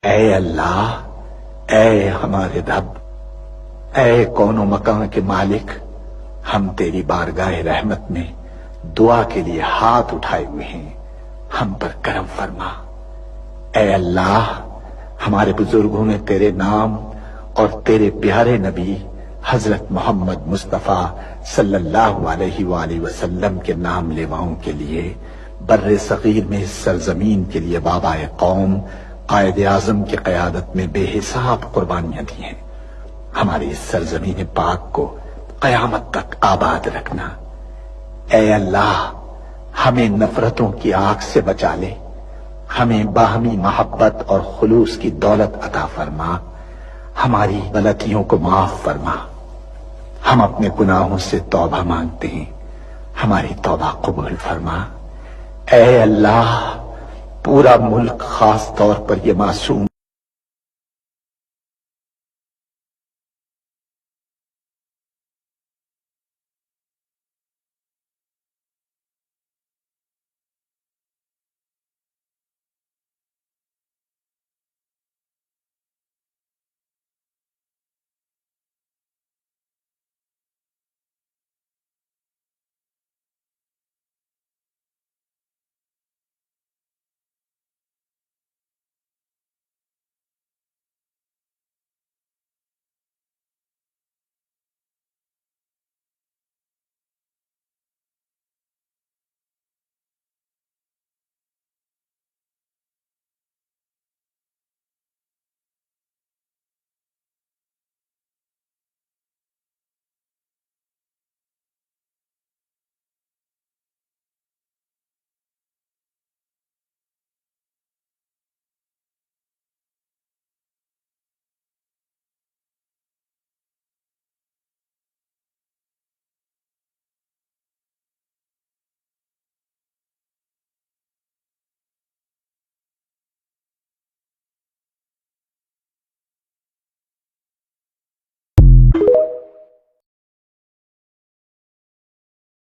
اے اللہ، اے ہمارے رب، اے کون و مکان کے مالک، ہم تیری بارگاہ رحمت میں دعا کے لیے ہاتھ اٹھائے ہوئے ہیں، ہم پر کرم فرما۔ اے اللہ، ہمارے بزرگوں نے تیرے نام اور تیرے پیارے نبی حضرت محمد مصطفیٰ صلی اللہ علیہ وآلہ وسلم کے نام لیواؤں کے لیے بر صغیر میں اس سرزمین کے لیے بابا قوم قائد اعظم کی قیادت میں بے حساب قربانیاں دی ہیں۔ ہماری اس سرزمین پاک کو قیامت تک آباد رکھنا۔ اے اللہ، ہمیں نفرتوں کی آگ سے بچا لے، ہمیں باہمی محبت اور خلوص کی دولت عطا فرما، ہماری غلطیوں کو معاف فرما۔ ہم اپنے گناہوں سے توبہ مانگتے ہیں، ہماری توبہ قبول فرما۔ اے اللہ، پورا ملک، خاص طور پر یہ معصوم